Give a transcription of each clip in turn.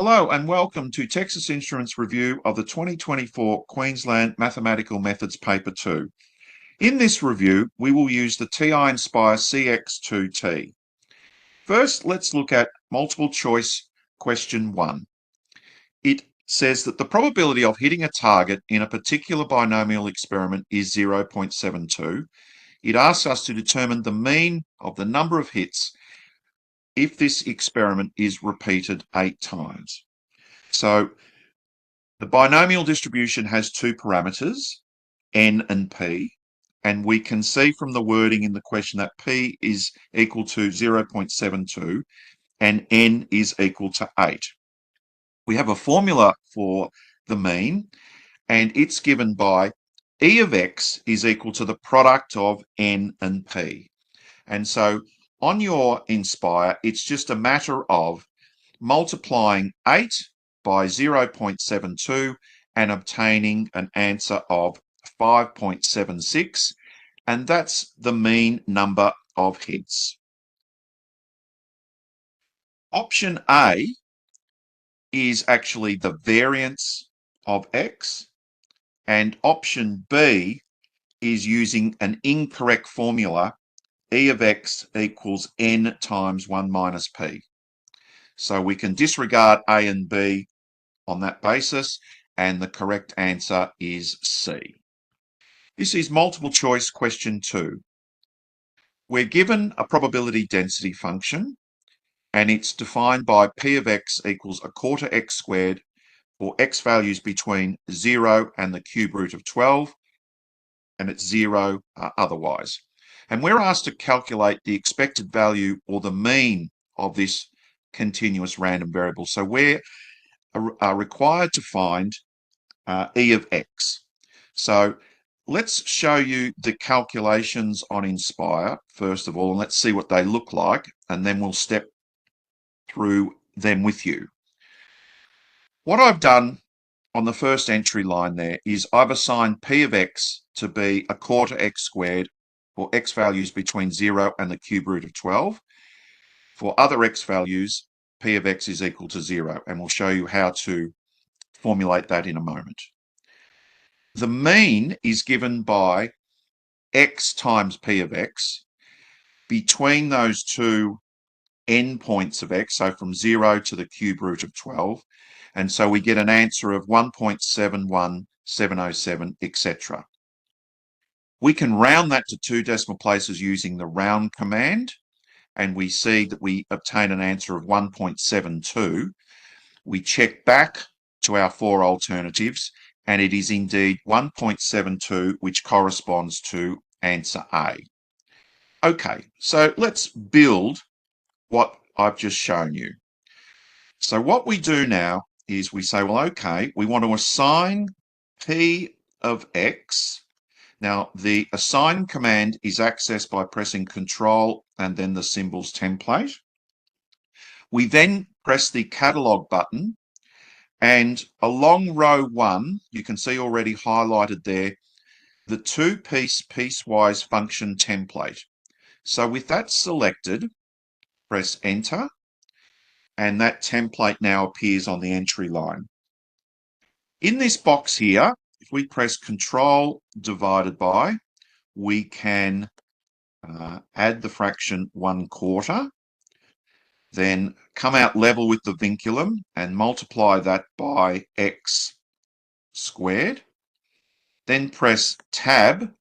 Hello and welcome to Texas Instruments review of the 2024 Queensland Mathematical Methods Paper 2. In this review, we will use the TI-Nspire CXIIT. First, let's look at multiple choice question 1. It says that the probability of hitting a target in a particular binomial experiment is 0.72. It asks us to determine the mean of the number of hits if this experiment is repeated 8 times. So the binomial distribution has two parameters, n and p, and we can see from the wording in the question that p is equal to 0.72 and n is equal to 8. We have a formula for the mean, and it's given by E of x is equal to the product of n and p. And so on your Nspire, it's just a matter of multiplying 8 by 0.72 and obtaining an answer of 5.76, and that's the mean number of hits. Option A is actually the variance of x, and option B is using an incorrect formula, E of x equals n times 1 minus p. So we can disregard A and B on that basis, and the correct answer is C. This is multiple choice question 2. We're given a probability density function, and it's defined by P of x equals a quarter x squared for x values between 0 and the cube root of 12, and it's 0 otherwise. And we're asked to calculate the expected value or the mean of this continuous random variable. So we're required to find E of x. So let's show you the calculations on Nspire first of all, and let's see what they look like, and then we'll step through them with you. What I've done on the first entry line there is I've assigned P of x to be a quarter x squared for x values between 0 and the cube root of 12. For other x values, P of x is equal to 0, and we'll show you how to formulate that in a moment. The mean is given by x times P of x between those two endpoints of x, so from 0 to the cube root of 12, and so we get an answer of 1.71707, etc. We can round that to 2 decimal places using the round command, and we see that we obtain an answer of 1.72. We check back to our 4 alternatives, and it is indeed 1.72, which corresponds to answer A. Okay, so let's build what I've just shown you. So what we do now is we say, well, okay, we want to assign P of x. Now, the assign command is accessed by pressing Control and then the symbols template. We then press the catalog button, and along row 1, you can see already highlighted there, the piecewise function template. So with that selected, press Enter, and that template now appears on the entry line. In this box here, if we press Control divided by, we can add the fraction 1/4, then come out level with the vinculum and multiply that by x squared. Then press Tab,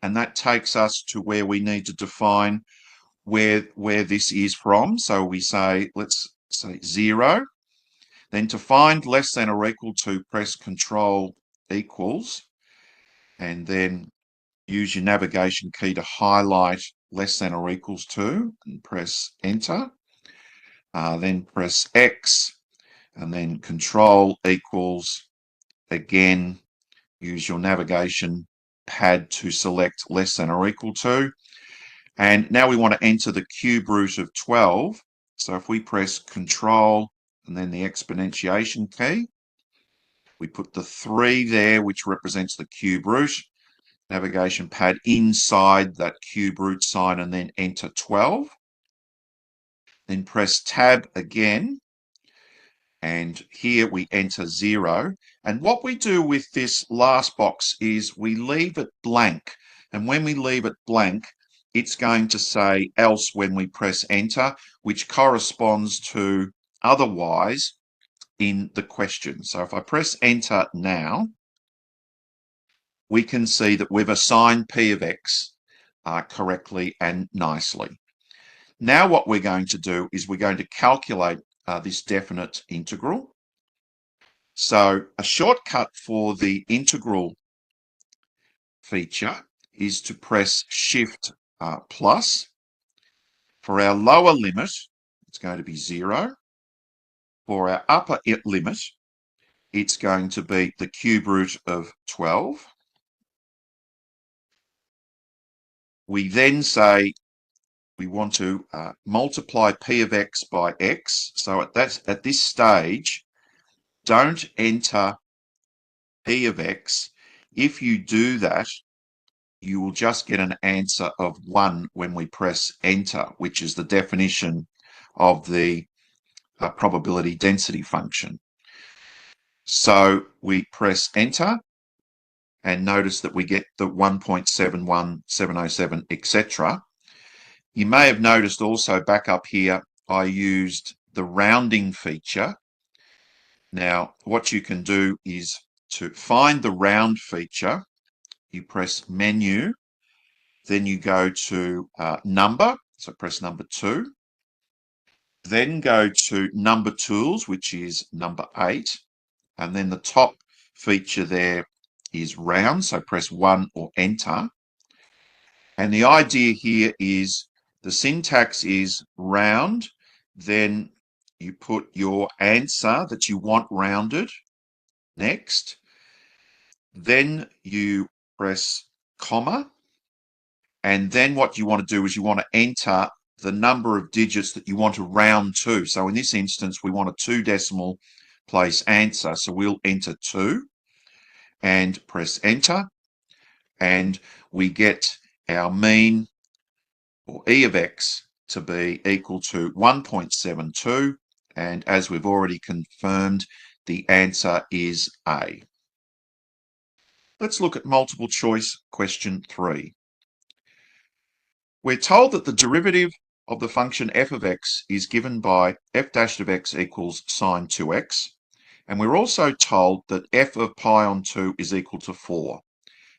and that takes us to where we need to define where this is from. So we say, let's say 0. Then to find less than or equal to, press Control equals, and then use your navigation key to highlight less than or equals to, and press Enter. Then press X, and then Control equals. Again, use your navigation pad to select less than or equal to. And now we want to enter the cube root of 12. So if we press Control and then the exponentiation key, we put the 3 there, which represents the cube root. Navigation pad inside that cube root sign, and then enter 12. Then press Tab again, And here we enter 0. And what we do with this last box is we leave it blank. And when we leave it blank, it's going to say else when we press enter, which corresponds to otherwise in the question. So if I press enter now, we can see that we've assigned P of X correctly and nicely. Now what we're going to do is we're going to calculate this definite integral. So a shortcut for the integral feature is to press Shift plus. For our lower limit, it's going to be 0. For our upper limit, it's going to be the cube root of 12. We then say we want to multiply P of X by X. So at this stage, don't enter P of X. If you do that, you will just get an answer of 1 when we press enter, which is the definition of the probability density function. So we press enter and notice that we get the 1.71707, etc. You may have noticed also back up here, I used the rounding feature. Now, what you can do is to find the round feature, you press menu, then you go to number, so press number 2, then go to number tools, which is number 8, and then the top feature there is round, so press 1 or enter. And the idea here is the syntax is round, then you put your answer that you want rounded, next, then you press comma, and then what you want to do is you want to enter the number of digits that you want to round to. So in this instance, we want a 2 decimal place answer. So we'll enter 2 and press enter. And we get our mean, or E of X, to be equal to 1.72. And as we've already confirmed, the answer is A. Let's look at multiple choice question 3. We're told that the derivative of the function f of x is given by f dash of x equals sine 2x. And we're also told that f of pi on 2 is equal to 4.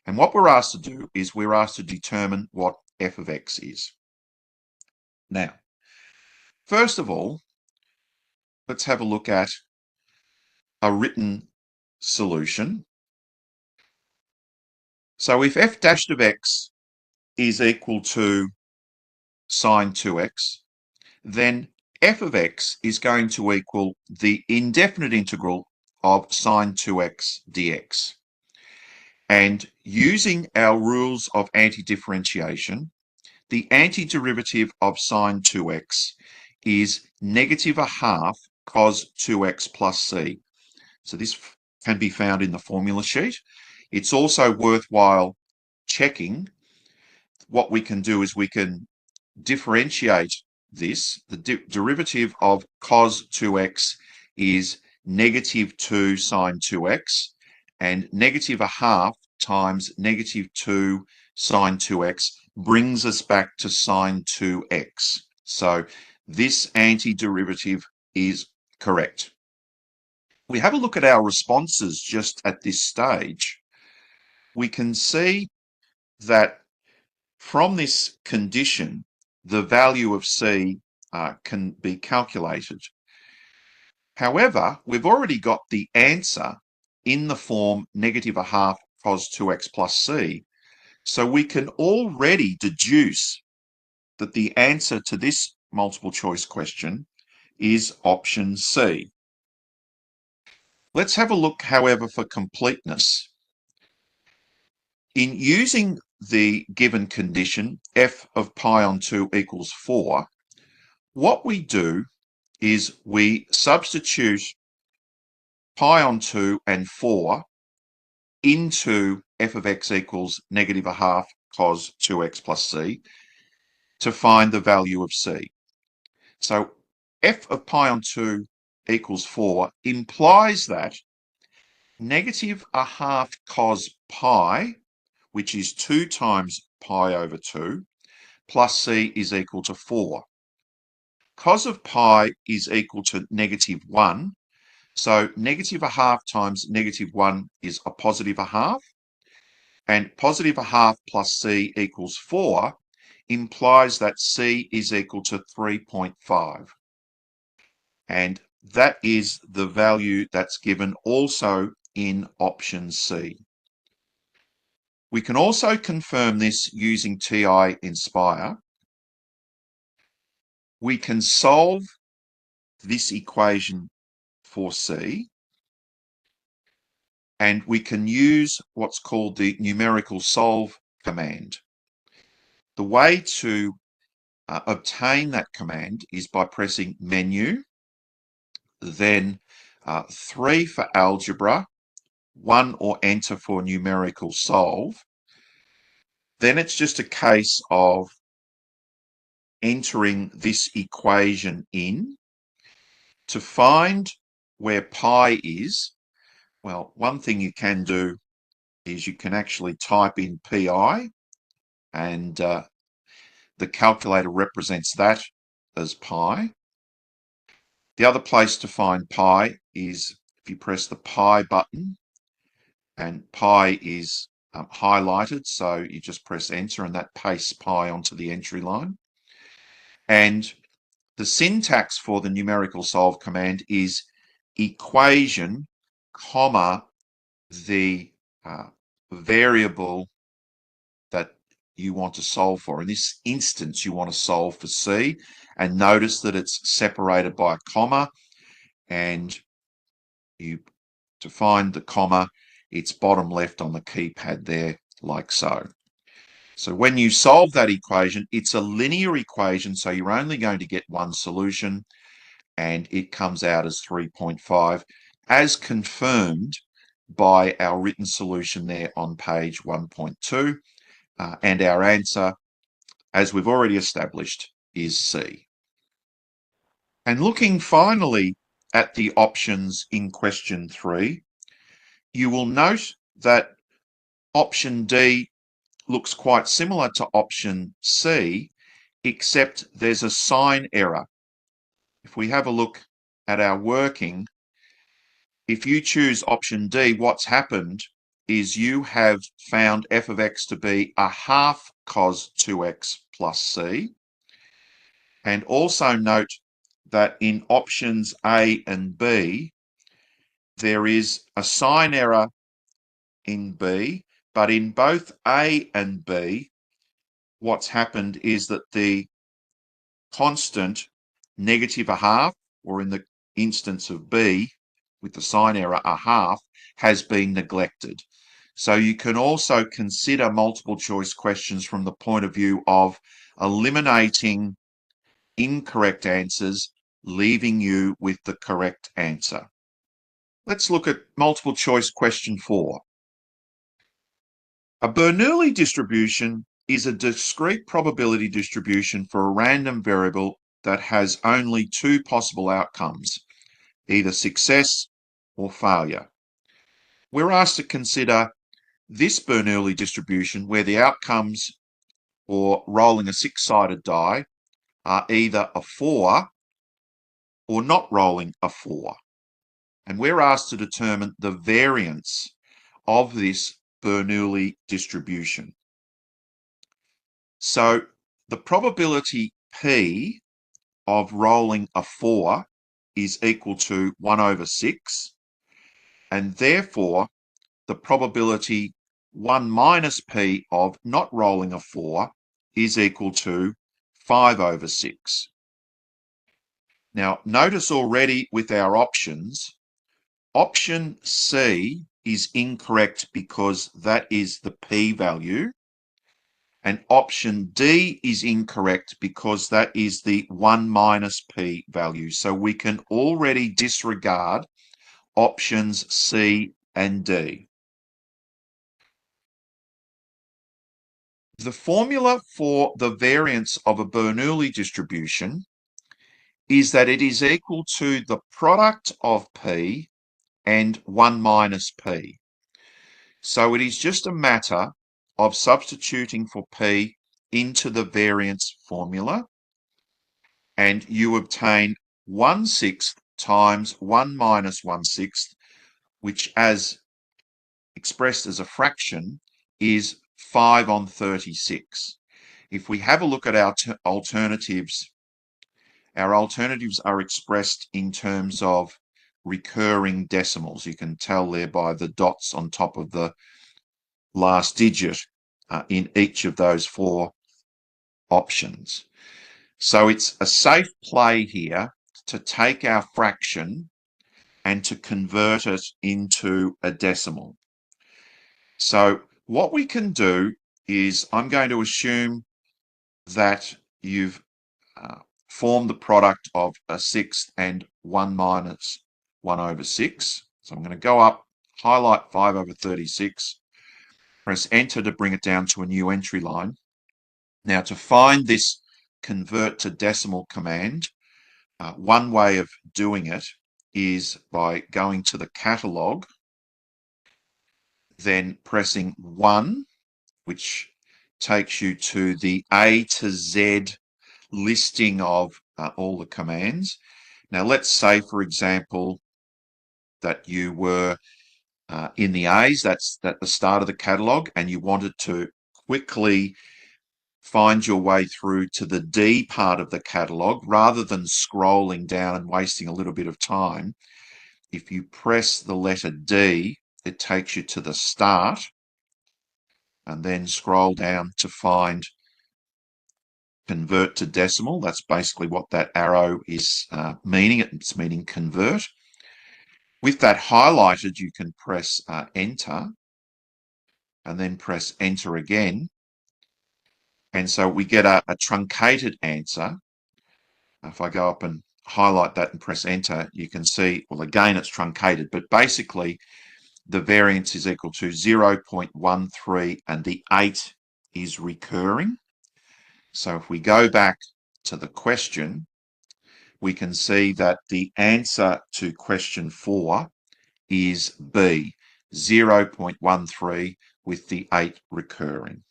And what we're asked to do is we're asked to determine what f of x is. Now, first of all, let's have a look at a written solution. So if f dash of x is equal to sine 2x, then f of x is going to equal the indefinite integral of sine 2x dx. And using our rules of antidifferentiation, the antiderivative of sine 2x is negative a half cos 2x plus c. So this can be found in the formula sheet. It's also worthwhile checking. What we can do is we can differentiate this. The derivative of cos 2x is negative 2 sine 2x, and negative a half times negative 2 sine 2x brings us back to sine 2x. So this antiderivative is correct. We have a look at our responses just at this stage. We can see that from this condition, the value of C can be calculated. However, we've already got the answer in the form negative a half cos 2x plus C. So we can already deduce that the answer to this multiple choice question is option C. Let's have a look, however, for completeness. In using the given condition, f of pi on 2 equals 4, what we do is we substitute pi on 2 and 4 into f of x equals negative a half cos 2x plus c to find the value of c. So f of pi on 2 equals 4 implies that negative a half cos pi, which is 2 times pi over 2, plus c is equal to 4. Cos of pi is equal to negative 1, so negative a half times negative 1 is a positive a half, and positive a half plus c equals 4 implies that c is equal to 3.5. And that is the value that's given also in option C. We can also confirm this using TI-Nspire. We can solve this equation for C, and we can use what's called the numerical solve command. The way to obtain that command is by pressing menu, then 3 for algebra, 1 or enter for numerical solve. Then it's just a case of entering this equation in. To find where pi is, well, one thing you can do is you can actually type in pi, and the calculator represents that as pi. The other place to find pi is if you press the pi button, and pi is highlighted, so you just press enter and that pastes pi onto the entry line. And the syntax for the numerical solve command is equation, comma, the variable that you want to solve for. In this instance, you want to solve for C, and notice that it's separated by a comma, and to find the comma, it's bottom left on the keypad there, like so. So when you solve that equation, it's a linear equation, so you're only going to get one solution, and it comes out as 3.5, as confirmed by our written solution there on page 1.2. And our answer, as we've already established, is C. And looking finally at the options in question 3, you will note that option D looks quite similar to option C, except there's a sign error. If we have a look at our working, if you choose option D, what's happened is you have found f of x to be a half cos 2x plus c. And also note that in options A and B, there is a sign error in B, but in both A and B, what's happened is that the constant negative a half, or in the instance of B, with the sign error a half, has been neglected. So you can also consider multiple choice questions from the point of view of eliminating incorrect answers, leaving you with the correct answer. Let's look at multiple choice question 4. A Bernoulli distribution is a discrete probability distribution for a random variable that has only 2 possible outcomes, either success or failure. We're asked to consider this Bernoulli distribution where the outcomes for rolling a 6-sided die are either a 4 or not rolling a 4. And we're asked to determine the variance of this Bernoulli distribution. So the probability P of rolling a 4 is equal to 1 over 6, and therefore the probability 1 minus P of not rolling a 4 is equal to 5 over 6. Now, notice already with our options, option C is incorrect because that is the P value, and option D is incorrect because that is the 1 minus P value. So we can already disregard options C and D. The formula for the variance of a Bernoulli distribution is that it is equal to the product of P and 1 minus P. So it is just a matter of substituting for P into the variance formula, and you obtain 1/6 times 1 minus 1/6, which as expressed as a fraction is 5/36. If we have a look at our alternatives are expressed in terms of recurring decimals. You can tell there by the dots on top of the last digit in each of those four options. So it's a safe play here to take our fraction and to convert it into a decimal. So what we can do is I'm going to assume that you've formed the product of a sixth and 1 minus 1/6. So I'm going to go up, highlight 5/36, press enter to bring it down to a new entry line. Now to find this convert to decimal command, one way of doing it is by going to the catalogue, then pressing 1, which takes you to the A to Z listing of all the commands. Now let's say, for example, that you were in the A's, that's at the start of the catalogue, and you wanted to quickly find your way through to the D part of the catalogue rather than scrolling down and wasting a little bit of time. If you press the letter D, it takes you to the start, and then scroll down to find convert to decimal. That's basically what that arrow is meaning. It's meaning convert. With that highlighted, you can press enter and then press enter again. And so we get a truncated answer. If I go up and highlight that and press enter, you can see, well, again, it's truncated, but basically the variance is equal to 0.13 and the 8 is recurring. So if we go back to the question, we can see that the answer to question 4 is B, 0.13 with the 8 recurring.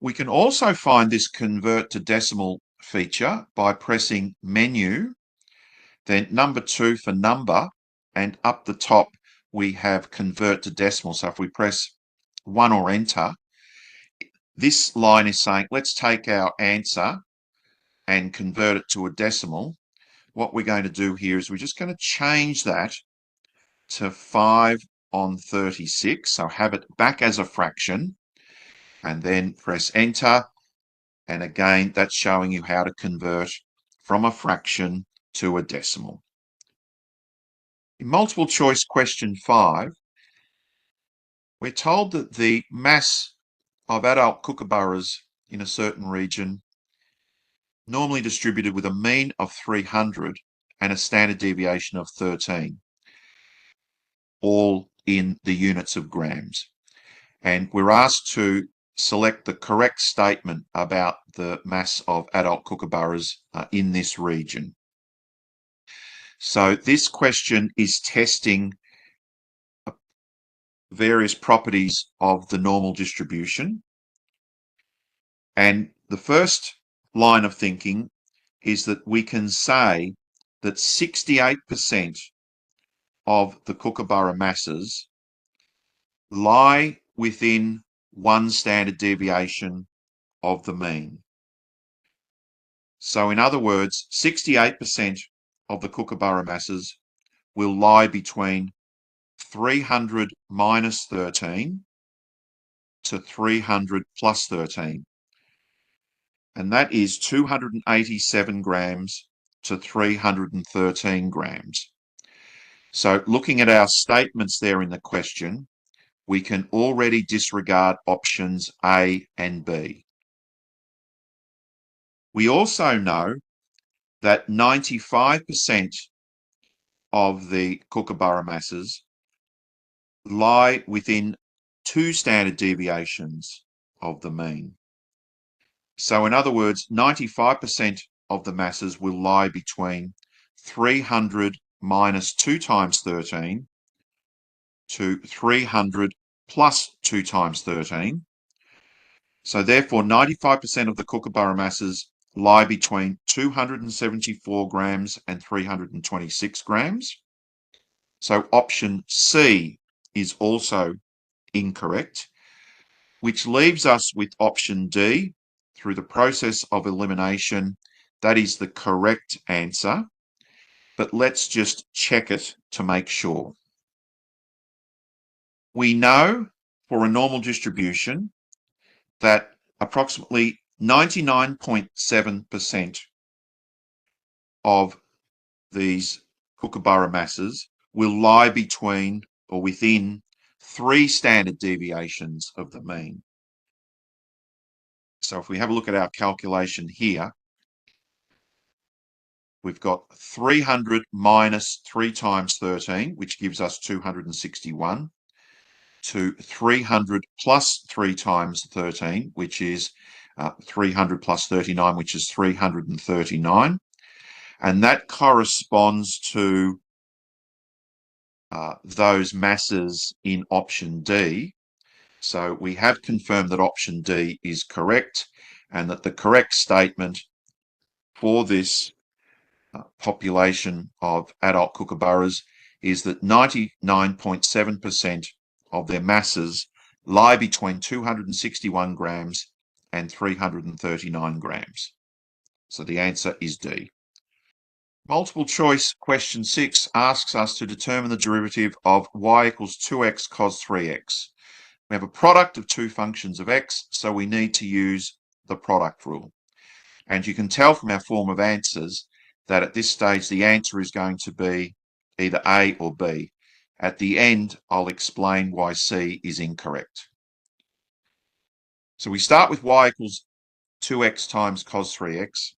We can also find this convert to decimal feature by pressing menu, then number 2 for number, and up the top we have convert to decimal. So if we press 1 or enter, this line is saying, let's take our answer and convert it to a decimal. What we're going to do here is we're just going to change that to 5/36. So have it back as a fraction and then press enter. And again, that's showing you how to convert from a fraction to a decimal. In multiple choice question 5, we're told that the mass of adult kookaburras in a certain region normally distributed with a mean of 300 and a standard deviation of 13, all in the units of grams. And we're asked to select the correct statement about the mass of adult kookaburras in this region. So this question is testing various properties of the normal distribution. And the first line of thinking is that we can say that 68% of the kookaburra masses lie within 1 standard deviation of the mean. So in other words, 68% of the kookaburra masses will lie between 300 minus 13 to 300 plus 13. And that is 287 grams to 313 grams. So looking at our statements there in the question, we can already disregard options A and B. We also know that 95% of the kookaburra masses lie within 2 standard deviations of the mean. So in other words, 95% of the masses will lie between 300 minus 2 times 13 to 300 plus 2 times 13. So therefore, 95% of the kookaburra masses lie between 274 grams and 326 grams. So option C is also incorrect, which leaves us with option D. Through the process of elimination, that is the correct answer. But let's just check it to make sure. We know for a normal distribution that approximately 99.7% of these kookaburra masses will lie between or within 3 standard deviations of the mean. So if we have a look at our calculation here, we've got 300 minus 3 times 13, which gives us 261, to 300 plus 3 times 13, which is 300 plus 39, which is 339. And that corresponds to those masses in option D. So we have confirmed that option D is correct, and that the correct statement for this population of adult kookaburras is that 99.7% of their masses lie between 261 grams and 339 grams. So the answer is D. Multiple choice question 6 asks us to determine the derivative of y equals 2x cos 3x. We have a product of two functions of x, so we need to use the product rule. And you can tell from our form of answers that at this stage the answer is going to be either A or B. At the end, I'll explain why C is incorrect. So we start with y equals 2x times cos 3x.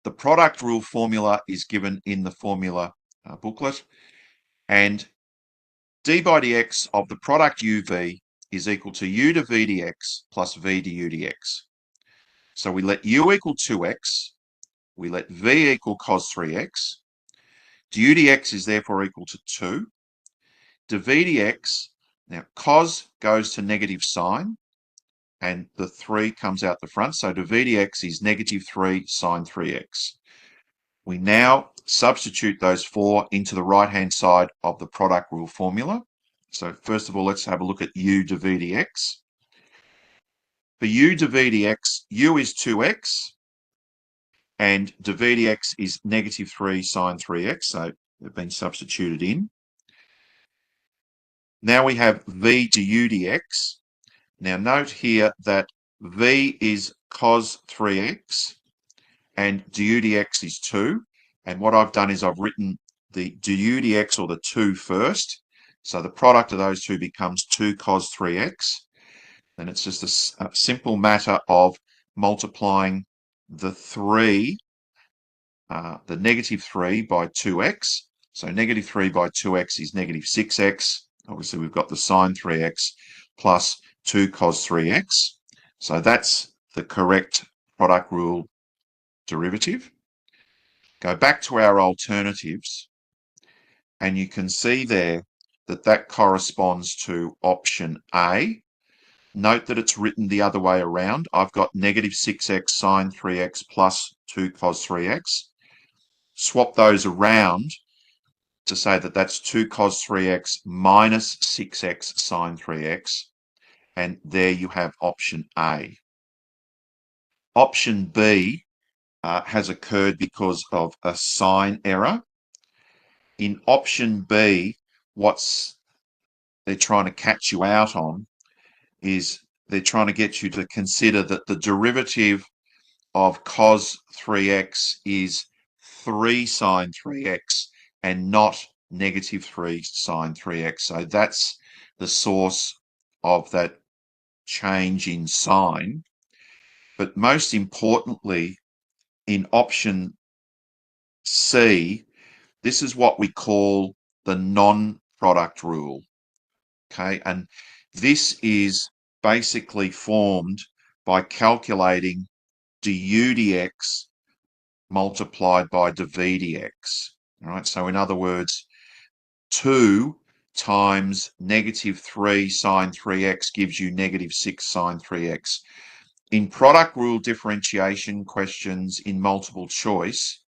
The product rule formula is given in the formula booklet, and d by dx of the product uv is equal to u to v dx plus v to u dx. So we let u equal 2x, we let v equal cos 3x, du dx is therefore equal to 2, dv dx, now cos goes to negative sign, and the 3 comes out the front, so dv dx is negative 3 sine 3x. We now substitute those 4 into the right-hand side of the product rule formula. So first of all, let's have a look at u dv dx. For u dv dx, u is 2x, and dv dx is negative 3 sine 3x, so they've been substituted in. Now we have v du dx. Now note here that v is cos 3x, and du dx is 2. And what I've done is I've written the du dx, or the 2, first. So the product of those two becomes 2 cos 3x. Then it's just a simple matter of multiplying the 3, the negative 3 by 2x. So negative 3 by 2x is negative 6x. Obviously, we've got the sine 3x plus 2 cos 3x. So that's the correct product rule derivative. Go back to our alternatives, and you can see there that that corresponds to option A. Note that it's written the other way around. I've got negative 6x sine 3x plus 2 cos 3x. Swap those around to say that that's 2 cos 3x minus 6x sine 3x. And there you have option A. Option B has occurred because of a sign error. In option B, what they're trying to catch you out on is they're trying to get you to consider that the derivative of cos 3x is 3 sine 3x and not negative 3 sine 3x. So that's the source of that change in sign. But most importantly, in option C, this is what we call the non-product rule. Okay, and this is basically formed by calculating du dx multiplied by dv dx. All right, so in other words, 2 times -3 sine 3x gives you -6 sine 3x. In product rule differentiation questions in multiple choice,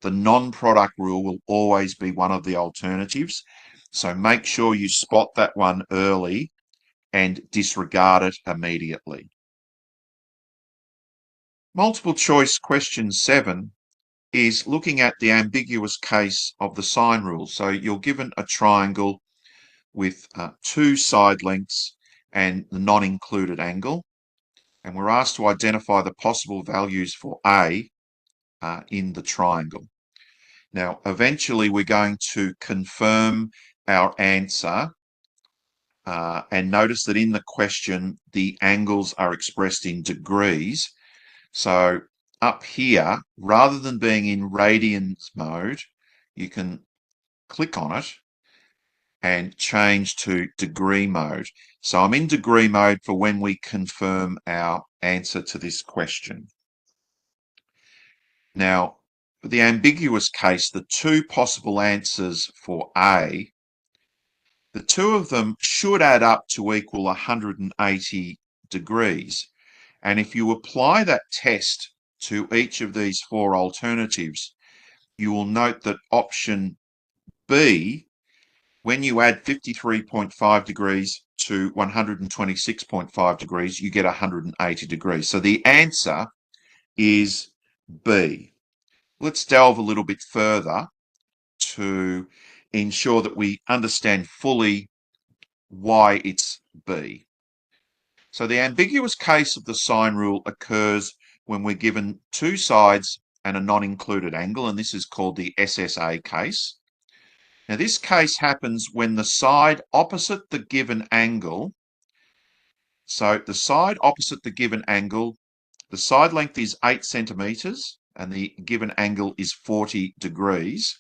the non-product rule will always be one of the alternatives. So make sure you spot that one early and disregard it immediately. Multiple choice question 7 is looking at the ambiguous case of the sine rule. So you're given a triangle with 2 side lengths and the non-included angle. And we're asked to identify the possible values for A in the triangle. Now, eventually we're going to confirm our answer and notice that in the question, the angles are expressed in degrees. So up here, rather than being in radians mode, you can click on it and change to degree mode. So I'm in degree mode for when we confirm our answer to this question. Now, for the ambiguous case, the 2 possible answers for A, the 2 of them should add up to equal 180 degrees. And if you apply that test to each of these 4 alternatives, you will note that option B, when you add 53.5 degrees to 126.5 degrees, you get 180 degrees. So the answer is B. Let's delve a little bit further to ensure that we understand fully why it's B. So the ambiguous case of the sine rule occurs when we're given 2 sides and a non-included angle, and this is called the SSA case. Now, this case happens when the side opposite the given angle, so the side opposite the given angle, the side length is 8 centimeters and the given angle is 40 degrees.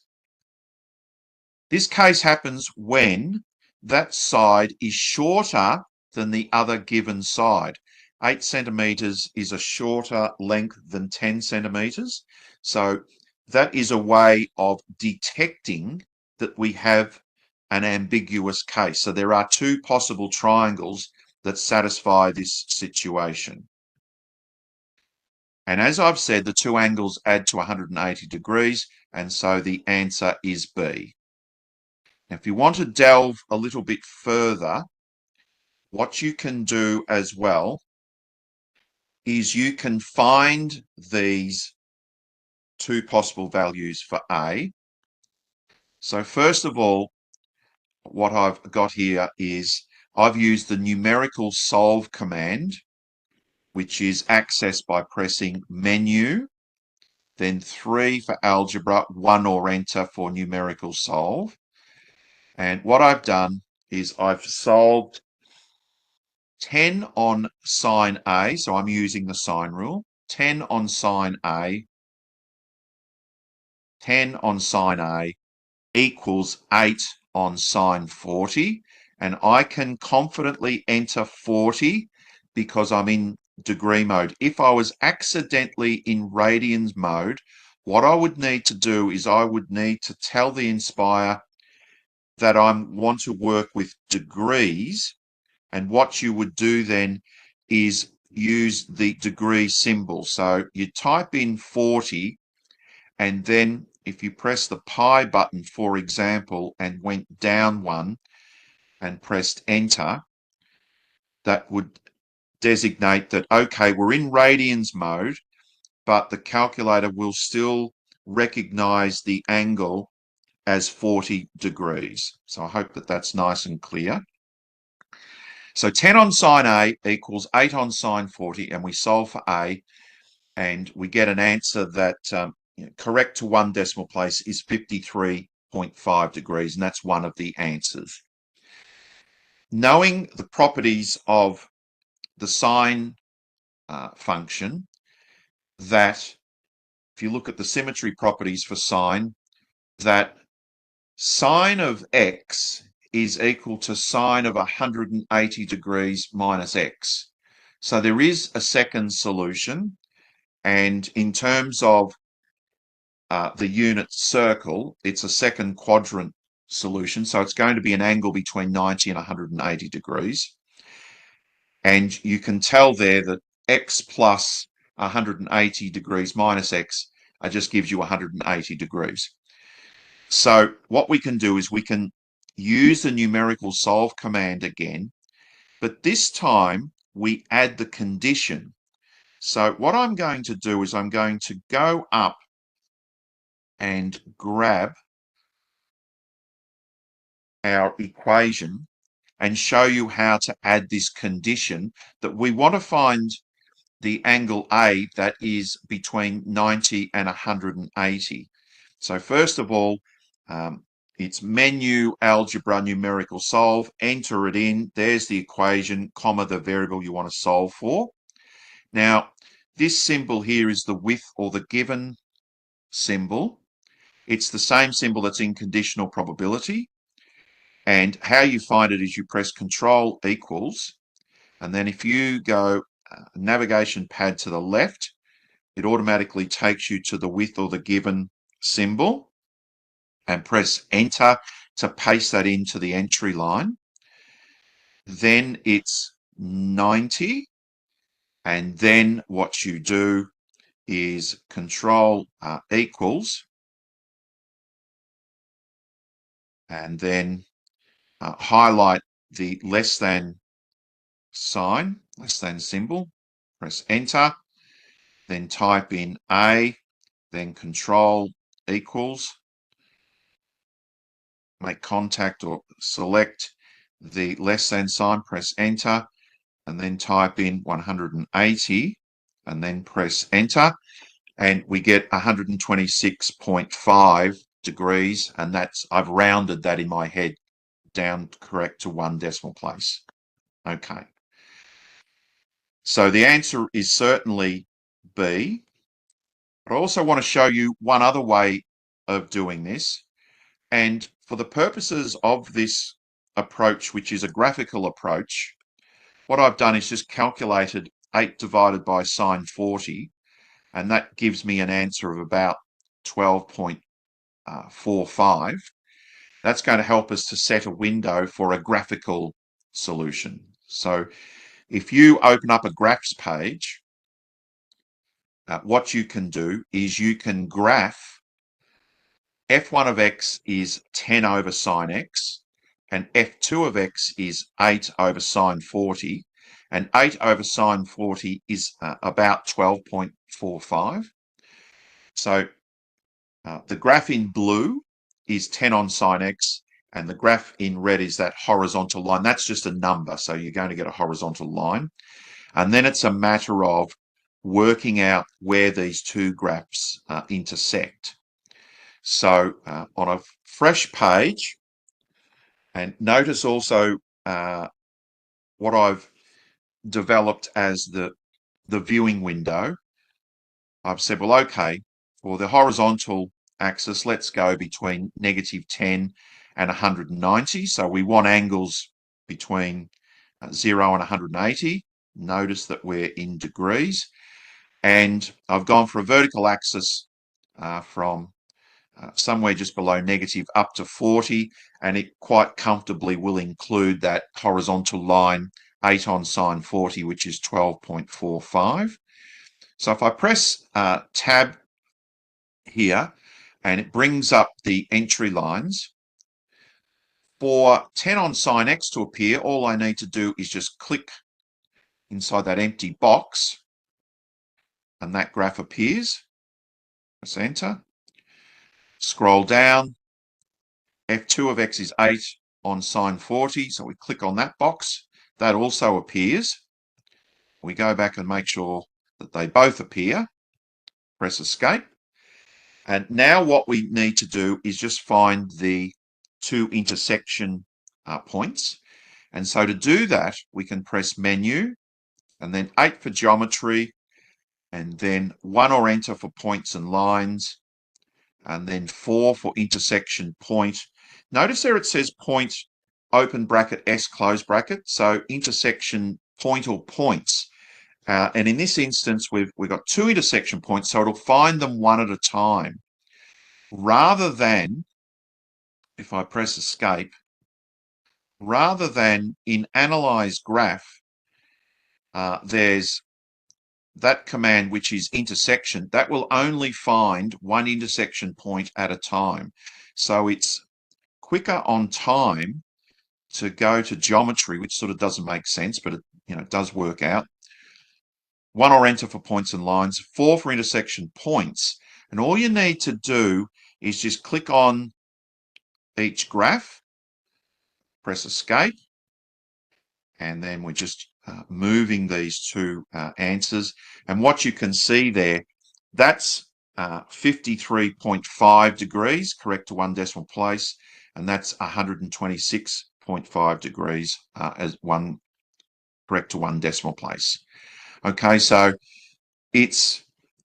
This case happens when that side is shorter than the other given side. 8 centimeters is a shorter length than 10 centimeters. So that is a way of detecting that we have an ambiguous case. So there are 2 possible triangles that satisfy this situation. And as I've said, the 2 angles add to 180 degrees, and so the answer is B. Now, if you want to delve a little bit further, what you can do as well is you can find these 2 possible values for A. So first of all, what I've got here is I've used the numerical solve command, which is accessed by pressing menu, then 3 for algebra, 1 or enter for numerical solve. And what I've done is I've solved 10 on sine A, so I'm using the sine rule, 10 on sine A, 10 on sine A equals 8 on sine 40, and I can confidently enter 40 because I'm in degree mode. If I was accidentally in radians mode, what I would need to do is I would need to tell the Nspire that I want to work with degrees, and what you would do then is use the degree symbol. So you type in 40, and then if you press the pi button, for example, and went down 1 and pressed enter, that would designate that, okay, we're in radians mode, but the calculator will still recognize the angle as 40 degrees. So I hope that that's nice and clear. So 10 on sine A equals 8 on sine 40, and we solve for A, and we get an answer that correct to 1 decimal place is 53.5 degrees, and that's one of the answers. Knowing the properties of the sine function, that if you look at the symmetry properties for sine, that sine of x is equal to sine of 180 degrees minus x. So there is a second solution, and in terms of the unit circle, it's a second quadrant solution, so it's going to be an angle between 90 and 180 degrees. And you can tell there that x plus 180 degrees minus x just gives you 180 degrees. So what we can do is we can use the numerical solve command again, but this time we add the condition. So what I'm going to do is I'm going to go up and grab our equation and show you how to add this condition that we want to find the angle A that is between 90 and 180. So first of all, it's menu, algebra, numerical solve, enter it in. There's the equation, comma, the variable you want to solve for. Now, this symbol here is the with or the given symbol. It's the same symbol that's in conditional probability. And how you find it is you press Control equals, and then if you go navigation pad to the left, it automatically takes you to the with or the given symbol, and press enter to paste that into the entry line. Then it's 90, and then what you do is Control equals, and then highlight the less than sign, less than symbol, press enter, then type in A, then Control equals, make contact or select the less than sign, press enter, and then type in 180, and then press enter, and we get 126.5 degrees, and that's, I've rounded that in my head down correct to 1 decimal place. Okay. So the answer is certainly B. But I also want to show you one other way of doing this. And for the purposes of this approach, which is a graphical approach, what I've done is just calculated 8 divided by sine 40, and that gives me an answer of about 12.45. That's going to help us to set a window for a graphical solution. So if you open up a graphs page, what you can do is you can graph f1 of x is 10 over sine x, and f2 of x is 8 over sine 40, and 8 over sine 40 is about 12.45. So the graph in blue is 10 on sine x, and the graph in red is that horizontal line. That's just a number, so you're going to get a horizontal line. And then it's a matter of working out where these two graphs intersect. So on a fresh page, and notice also what I've developed as the viewing window. I've said, well, okay, for the horizontal axis, let's go between -10 and 190. So we want angles between 0 and 180. Notice that we're in degrees. And I've gone for a vertical axis from somewhere just below negative up to 40, and it quite comfortably will include that horizontal line 8 on sine 40, which is 12.45. So if I press tab here, and it brings up the entry lines, for 10 on sine x to appear, all I need to do is just click inside that empty box, and that graph appears. Press enter. Scroll down. f2 of x is 8 on sine 40, so we click on that box. That also appears. We go back and make sure that they both appear. Press escape. And now what we need to do is just find the two intersection points. And so to do that, we can press menu, and then 8 for geometry, and then 1 or enter for points and lines, and then 4 for intersection point. Notice there it says point, open bracket, S, close bracket. So intersection point or points. And in this instance, we've got two intersection points, so it'll find them one at a time. rather than, if I press escape, rather than in analyze graph, there's that command, which is intersection, that will only find one intersection point at a time. So it's quicker on time to go to geometry, which sort of doesn't make sense, but it does work out. 1 or enter for points and lines, 4 for intersection points. And all you need to do is just click on each graph, press escape, and then we're just moving these two answers. And what you can see there, that's 53.5 degrees, correct to one decimal place, and that's 126.5 degrees as one correct to one decimal place. Okay, so it's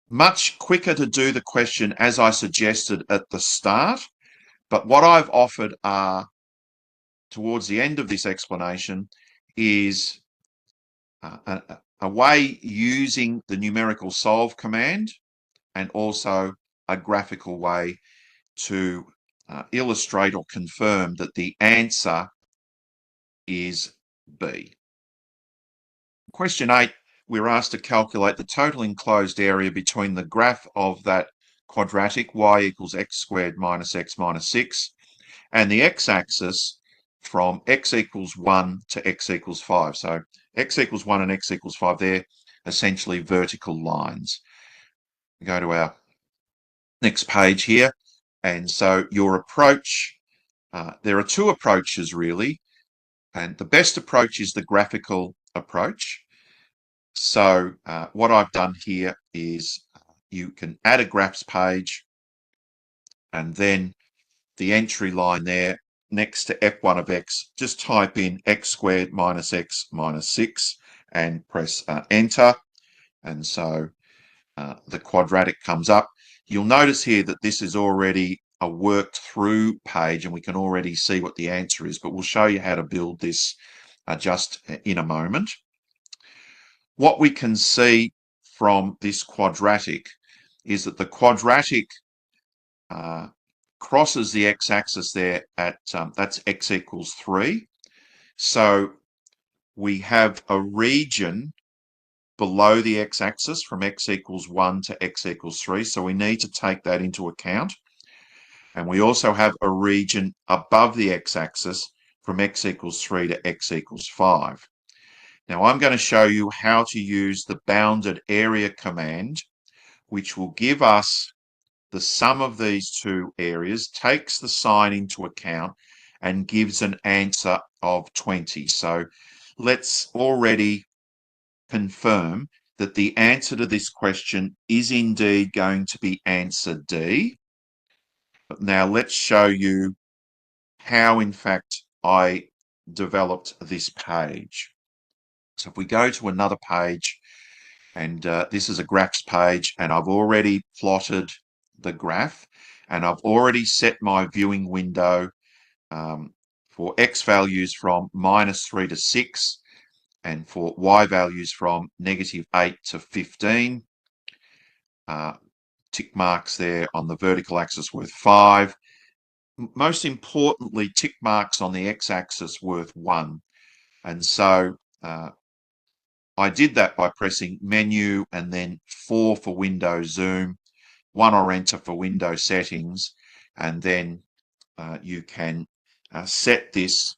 much quicker to do the question as I suggested at the start, but what I've offered towards the end of this explanation is a way using the numerical solve command and also a graphical way to illustrate or confirm that the answer is B. Question 8, we're asked to calculate the total enclosed area between the graph of that quadratic y equals x squared minus x minus 6 and the x-axis from x equals 1 to x equals 5. So x equals 1 and x equals 5, they're essentially vertical lines. We go to our next page here. And so your approach, there are two approaches really. And the best approach is the graphical approach. So what I've done here is you can add a graphs page and then the entry line there next to f1 of x, just type in x squared minus x minus 6 and press enter. And so the quadratic comes up. You'll notice here that this is already a worked through page and we can already see what the answer is, but we'll show you how to build this just in a moment. What we can see from this quadratic is that the quadratic crosses the x-axis there at, that's x equals 3. So we have a region below the x-axis from x equals 1 to x equals 3. So we need to take that into account. And we also have a region above the x-axis from x equals 3 to x equals 5. Now I'm going to show you how to use the bounded area command, which will give us the sum of these two areas, takes the sign into account, and gives an answer of 20. So let's already confirm that the answer to this question is indeed going to be answer D. But now let's show you how, in fact, I developed this page. So if we go to another page, and this is a graphs page, and I've already plotted the graph, and I've already set my viewing window for x values from -3 to 6, and for y values from -8 to 15. Tick marks there on the vertical axis worth 5. Most importantly, tick marks on the x-axis worth 1. And so I did that by pressing menu and then 4 for window zoom, 1 or enter for window settings, and then you can set this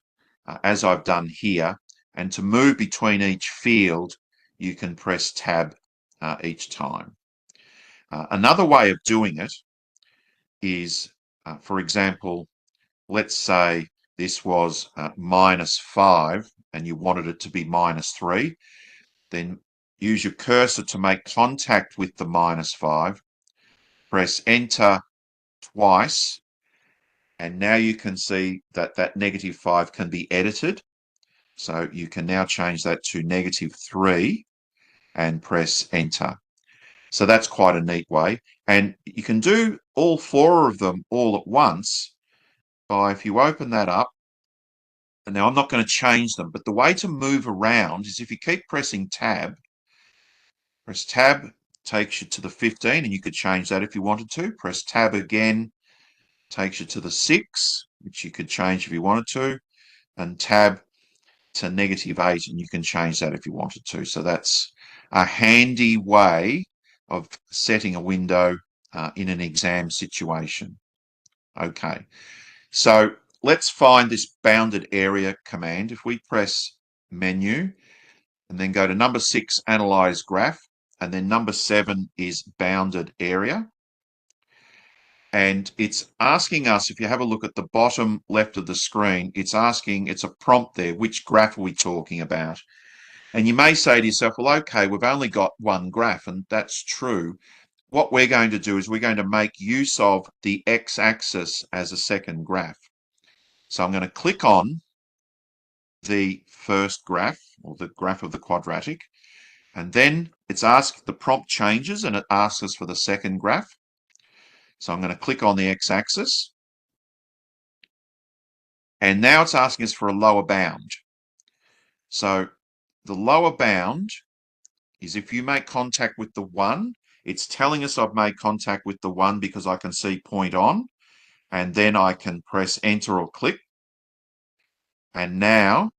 as I've done here. And to move between each field, you can press tab each time. Another way of doing it is, for example, let's say this was -5 and you wanted it to be -3. Then use your cursor to make contact with the -5, press enter twice, and now you can see that that -5 can be edited. So you can now change that to -3 and press enter. So that's quite a neat way. And you can do all 4 of them all at once by, if you open that up, and now I'm not going to change them, but the way to move around is if you keep pressing tab, press tab takes you to the 15, and you could change that if you wanted to. Press tab again, takes you to the 6, which you could change if you wanted to, and tab to -8, and you can change that if you wanted to. So that's a handy way of setting a window in an exam situation. Okay, so let's find this bounded area command. If we press menu and then go to number 6, analyze graph, and then number 7 is bounded area. And it's asking us, if you have a look at the bottom left of the screen, it's a prompt there, which graph are we talking about? And you may say to yourself, well, okay, we've only got one graph, and that's true. What we're going to do is we're going to make use of the x-axis as a second graph. So I'm going to click on the first graph, or the graph of the quadratic, and then the prompt changes and it asks us for the second graph. So I'm going to click on the x-axis, and now it's asking us for a lower bound. So the lower bound is if you make contact with the 1, it's telling us I've made contact with the 1 because I can see point on, and then I can press enter or click. And now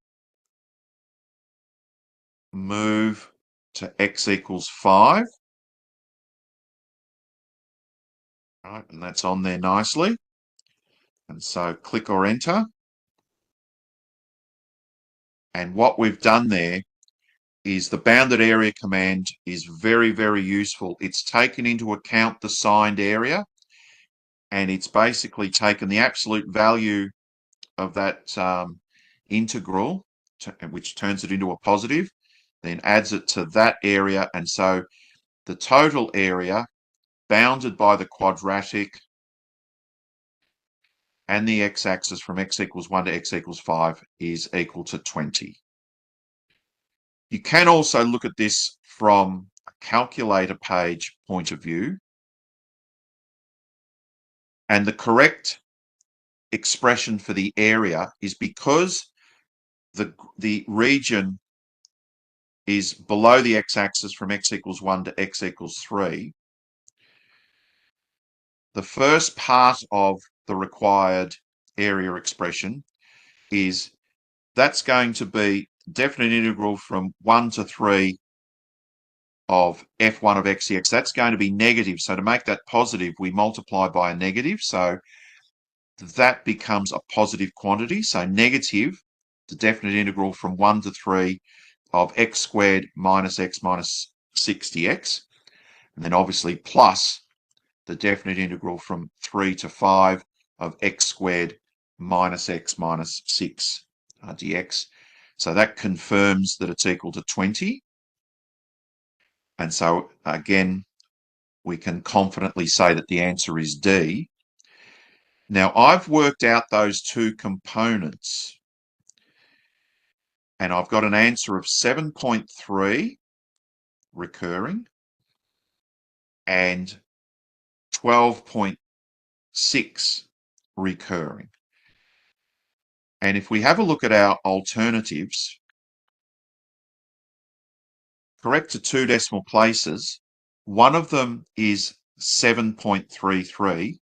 move to x equals 5. Right, and that's on there nicely. And so click or enter. And what we've done there is the bounded area command is very, very useful. It's taken into account the signed area, and it's basically taken the absolute value of that integral, which turns it into a positive, then adds it to that area. And so the total area bounded by the quadratic and the x-axis from x equals 1 to x equals 5 is equal to 20. You can also look at this from a calculator page point of view, and the correct expression for the area is because the region is below the x-axis from x equals 1 to x equals 3. The first part of the required area expression is that's going to be definite integral from 1 to 3 of f1 of x dx. That's going to be negative. So to make that positive, we multiply by a negative. So that becomes a positive quantity. So negative, the definite integral from 1 to 3 of x squared minus x minus 6 dx. And then obviously plus the definite integral from 3 to 5 of x squared minus x minus 6 dx. So that confirms that it's equal to 20. And so again, we can confidently say that the answer is D. Now I've worked out those two components, and I've got an answer of 7.3 recurring and 12.6 recurring. And if we have a look at our alternatives, correct to 2 decimal places, one of them is 7.33,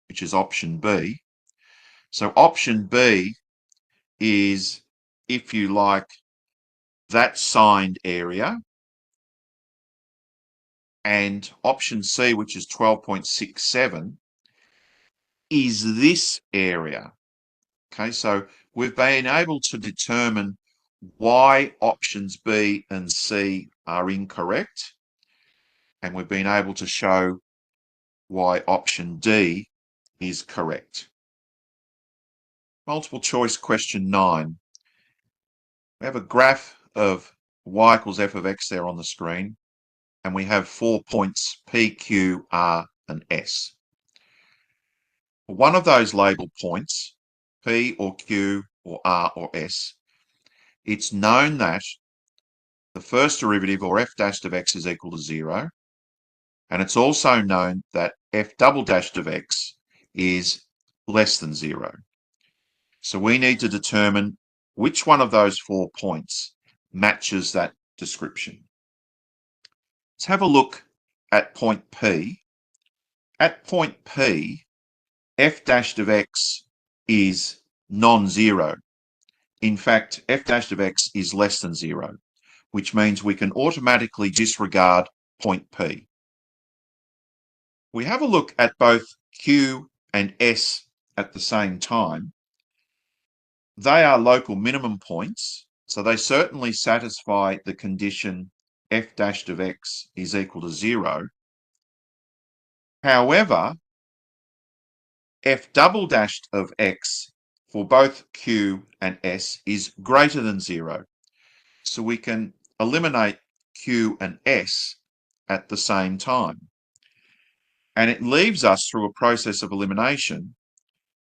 which is option B. So option B is, if you like, that signed area, and option C, which is 12.67, is this area. Okay, so we've been able to determine why options B and C are incorrect, and we've been able to show why option D is correct. Multiple choice question 9. We have a graph of y equals f of x there on the screen, and we have 4 points P, Q, R, and S. One of those labeled points, P or Q or R or S, it's known that the first derivative, or f dashed of x, is equal to 0. And it's also known that f double dashed of x is less than 0. So we need to determine which one of those 4 points matches that description. Let's have a look at point P. At point P, f dashed of x is non-zero. In fact, f dashed of x is less than 0, which means we can automatically disregard point P. We have a look at both Q and S at the same time. They are local minimum points, so they certainly satisfy the condition f dashed of x is equal to 0. However, f double dashed of x for both Q and S is greater than 0. So we can eliminate Q and S at the same time. And it leaves us through a process of elimination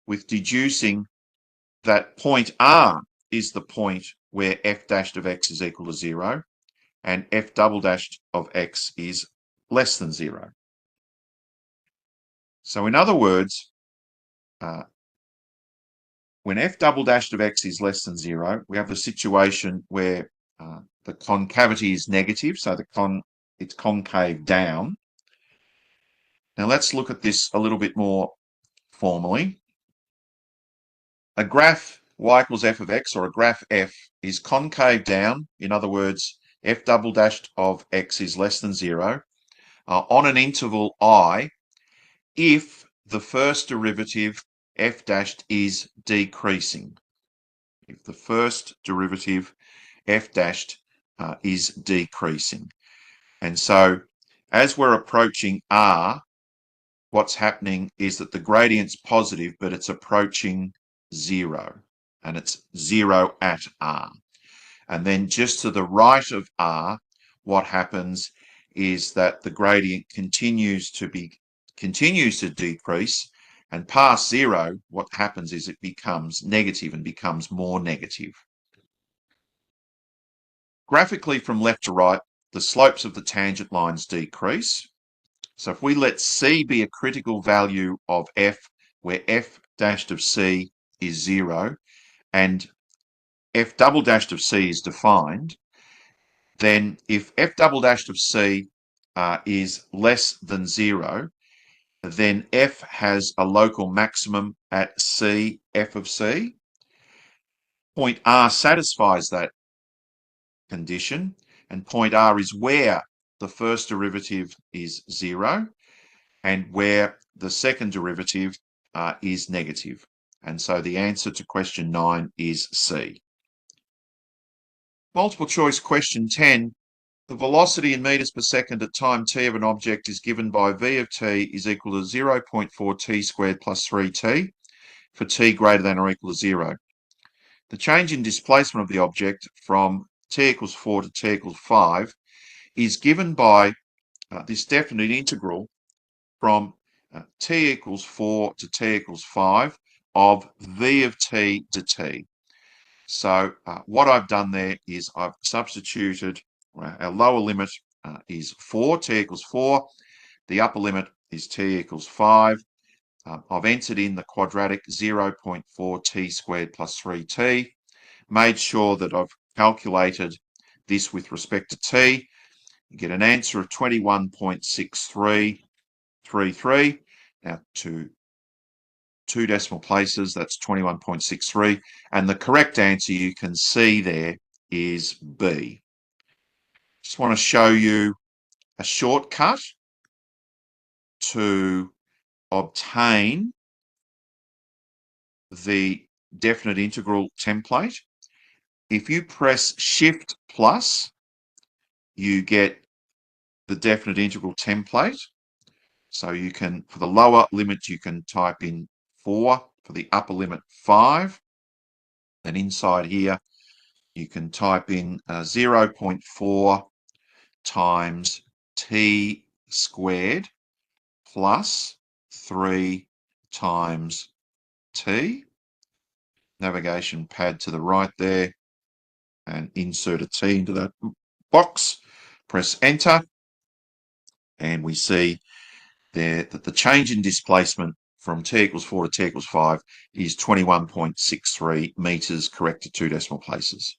with deducing that point R is the point where f dashed of x is equal to 0 and f double dashed of x is less than 0. So in other words, when f double dashed of x is less than 0, we have a situation where the concavity is negative, so it's concave down. Now let's look at this a little bit more formally. A graph y equals f of x, or a graph f, is concave down. In other words, f double dashed of x is less than 0 on an interval I if the first derivative f dashed is decreasing. If the first derivative f dashed is decreasing. And so as we're approaching R, what's happening is that the gradient's positive, but it's approaching 0, and it's 0 at R. And then just to the right of R, what happens is that the gradient continues to decrease, and past 0, what happens is it becomes negative and becomes more negative. Graphically, from left to right, the slopes of the tangent lines decrease. So if we let C be a critical value of f, where f dashed of C is 0, and f double dashed of C is defined, then if f double dashed of C is less than 0, then f has a local maximum at C, f of C. Point R satisfies that condition, and point R is where the first derivative is 0 and where the second derivative is negative. And so the answer to question 9 is C. Multiple choice question 10. The velocity in meters per second at time t of an object is given by v of t is equal to 0.4 t squared plus 3t for t greater than or equal to 0. The change in displacement of the object from t equals 4 to t equals 5 is given by this definite integral from t equals 4 to t equals 5 of v of t dt. So what I've done there is I've substituted our lower limit is 4, t equals 4. The upper limit is t equals 5. I've entered in the quadratic 0.4 t squared plus 3t, made sure that I've calculated this with respect to t. You get an answer of 21.6333. Now to 2 decimal places, that's 21.63. And the correct answer you can see there is B. Just want to show you a shortcut to obtain the definite integral template. If you press Shift plus, you get the definite integral template. So you can, for the lower limit, you can type in 4, for the upper limit 5. And inside here, you can type in 0.4 times t squared plus 3 times t. Navigation pad to the right there, and insert a t into that box. Press enter, and we see there that the change in displacement from t equals 4 to t equals 5 is 21.63 meters, correct to 2 decimal places.